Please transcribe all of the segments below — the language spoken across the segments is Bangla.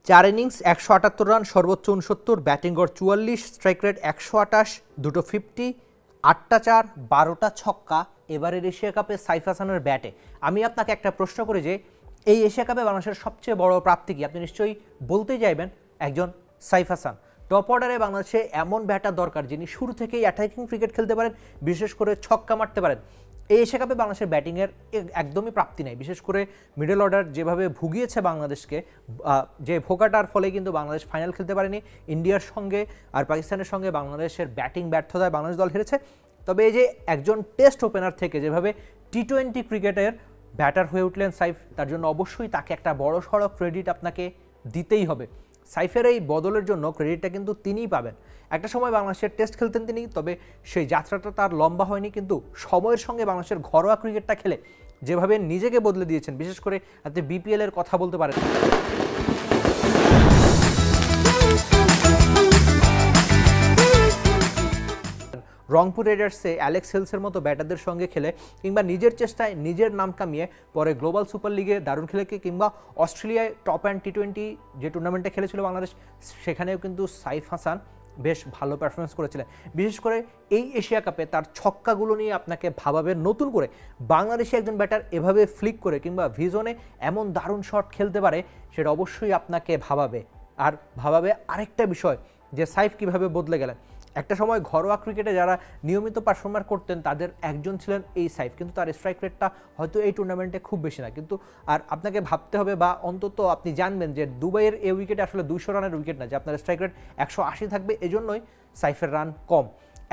4 ইনিংস 178 রান, সর্বোচ্চ 69, ব্যাটিং গড় 44, স্ট্রাইক রেট 128, দুটো 50, 8টা 4, 12টা ছক্কা এবারের এশিয়া কাপে সাইফ হাসানের ব্যাটে। আমি আপনাকে একটা প্রশ্ন করি যে এই এশিয়া কাপে বাংলাদেশের সবচেয়ে বড় প্রাপ্তি কি? আপনি নিশ্চয়ই বলতেই যাইবেন একজন সাইফ হাসান। টপ অর্ডারে বাংলাদেশে এমন ব্যাটার দরকার যিনি শুরু থেকেই অ্যাটাকিং ক্রিকেট খেলতে পারেন, বিশেষ করে ছক্কা মারতে পারেন। এই এশিয়া কাপে বাংলাদেশের ব্যাটিংয়ের একদমই প্রাপ্তি নেই, বিশেষ করে মিডল অর্ডার যেভাবে ভুগিয়েছে বাংলাদেশকে, যে ভোগাটার ফলে কিন্তু বাংলাদেশ ফাইনাল খেলতে পারেনি। ইন্ডিয়ার সঙ্গে আর পাকিস্তানের সঙ্গে বাংলাদেশের ব্যাটিং ব্যর্থতায় বাংলাদেশ দল হেরেছে। তবে এই যে একজন টেস্ট ওপেনার থেকে যেভাবে টি-20 ক্রিকেটের ব্যাটার হয়ে উঠলেন সাইফ, তার জন্য অবশ্যই তাকে একটা বড় সড়ো ক্রেডিট আপনাকে দিতেই হবে। সাইফের এই বদলের জন্য ক্রেডিটটা কিন্তু তিনিই পাবেন। একটা সময় বাংলাদেশের টেস্ট খেলতেন তিনি, তবে সেই যাত্রাটা তার লম্বা হয়নি, কিন্তু সময়ের সঙ্গে বাংলাদেশের ঘরোয়া ক্রিকেটটা খেলে যেভাবে নিজেকে বদলে দিয়েছেন, বিশেষ করে আপনি বিপিএলের কথা বলতে পারেন। রংপুর রাইডার্সে অ্যালেক্স হেলসের মতো ব্যাটারদের সঙ্গে খেলে, কিংবা নিজের চেষ্টায় নিজের নাম কামিয়ে পরে গ্লোবাল সুপার লিগে দারুণ খেলে, কিংবা অস্ট্রেলিয়ায় টপ অ্যান্ড টি-20 যে টুর্নামেন্টে খেলেছিল বাংলাদেশ, সেখানেও কিন্তু সাইফ হাসান বেশ ভালো পারফরমেন্স করেছিলেন। বিশেষ করে এই এশিয়া কাপে তার ছক্কাগুলো নিয়ে আপনাকে ভাবাবে নতুন করে। বাংলাদেশে একজন ব্যাটার এভাবে ফ্লিক করে কিংবা ভিজনে এমন দারুণ শট খেলতে পারে, সেটা অবশ্যই আপনাকে ভাবাবে। আর ভাবাবে আরেকটা বিষয়, যে সাইফ কীভাবে বদলে গেলেন। একটা সময় ঘরোয়া ক্রিকেটে যারা নিয়মিত পারফর্মার করতেন তাদের একজন ছিলেন এই সাইফ, কিন্তু তার স্ট্রাইক রেটটা হয়তো এই টুর্নামেন্টে খুব বেশি না। কিন্তু আর আপনাকে ভাবতে হবে, বা অন্তত আপনি জানবেন যে দুবাইয়ের এই উইকেটে আসলে 200 রানের উইকেট না, যে আপনার স্ট্রাইক রেট 180 থাকবে, এজন্যই সাইফের রান কম।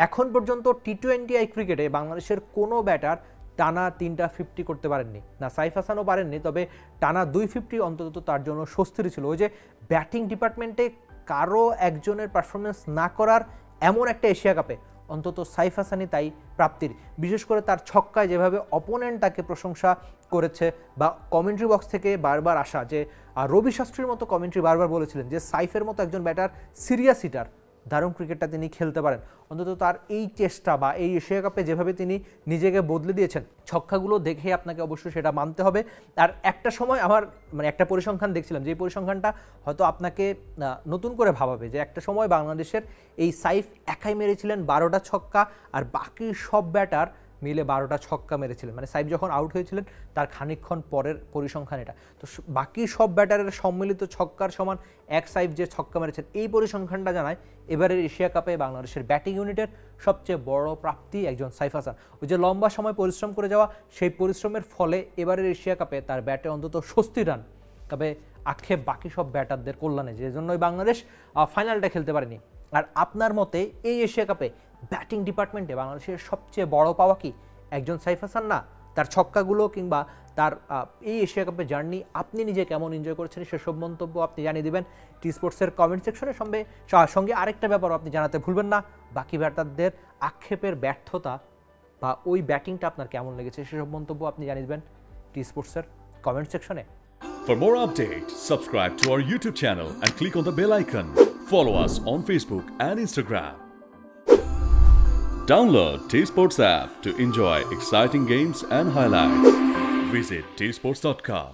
এখন পর্যন্ত টি-20 ক্রিকেটে বাংলাদেশের কোনো ব্যাটার টানা 3টা 50 করতে পারেননি, না সাইফ হাসানও পারেননি, তবে টানা 250 অন্তত তার জন্য স্বস্তির ছিল। ওই যে ব্যাটিং ডিপার্টমেন্টে কারো একজনের পারফরমেন্স না করার এমন একটা এশিয়া কাপে অন্তত সাইফ হাসানই তাই প্রাপ্তির। বিশেষ করে তার ছক্কায় যেভাবে অপোনেন্ট তাকে প্রশংসা করেছে, বা কমেন্ট্রি বক্স থেকে বারবার আসা যে রবি শাস্ত্রীর মতো কমেন্ট্রি বারবার বলেছিলেন যে সাইফের মতো একজন ব্যাটার সিরিয়াস হিটার, দারুণ ক্রিকেটটা তিনি খেলতে পারেন। অন্তত তার এই চেষ্টা বা এই এশিয়া কাপে যেভাবে তিনি নিজেকে বদলে দিয়েছেন, ছক্কাগুলো দেখে আপনাকে অবশ্যই সেটা মানতে হবে। আর একটা সময় আমার একটা পরিসংখ্যান দেখছিলাম, যে পরিসংখ্যানটা হয়তো আপনাকে নতুন করে ভাবাবে, যে একটা সময় বাংলাদেশের এই সাইফ একাই মেরেছিলেন 12টা ছক্কা, আর বাকি সব ব্যাটার মিলে 12টা ছক্কা মেরেছিলেন। মানে সাইফ যখন আউট হয়েছিলেন তার খানিকক্ষণ পরের পরিসংখ্যান এটা। তো বাকি সব ব্যাটারের সম্মিলিত ছক্কার সমান এক সাইফ যে ছক্কা মেরেছেন, এই পরিসংখ্যানটা জানায় এবারের এশিয়া কাপে বাংলাদেশের ব্যাটিং ইউনিটের সবচেয়ে বড় প্রাপ্তি একজন সাইফ হাসান। ওই যে লম্বা সময় পরিশ্রম করে যাওয়া, সেই পরিশ্রমের ফলে এবারের এশিয়া কাপে তার ব্যাটে অন্তত 60 রান, তবে আক্ষেপ বাকি সব ব্যাটারদের কল্যাণে, যে জন্যই বাংলাদেশ ফাইনালটা খেলতে পারেনি। আর আপনার মতে এই এশিয়া কাপে ব্যাটিং ডিপার্টমেন্টে বাংলাদেশের সবচেয়ে বড় পাওয়া কি একজন সাইফ হাসান না তার ছক্কাগুলো, কিংবা তার এই এশিয়া কাপের জার্নি আপনি নিজে কেমন এনজয় করেছেন সেসব মন্তব্য আপনি জানিয়ে দেবেন টি স্পোর্টসের কমেন্ট সেকশনের সঙ্গে আরেকটা ব্যাপারও আপনি জানাতে ভুলবেন না, বাকি ব্যাটারদের আক্ষেপের ব্যর্থতা বা ওই ব্যাটিংটা আপনার কেমন লেগেছে সেসব মন্তব্য আপনি জানিয়ে দেবেন টি স্পোর্টসের কমেন্ট সেকশনে। For more updates, subscribe to our YouTube channel and click on the bell icon. Follow us on Facebook and Instagram. Download T-Sports app to enjoy exciting games and highlights. Visit tsports.com.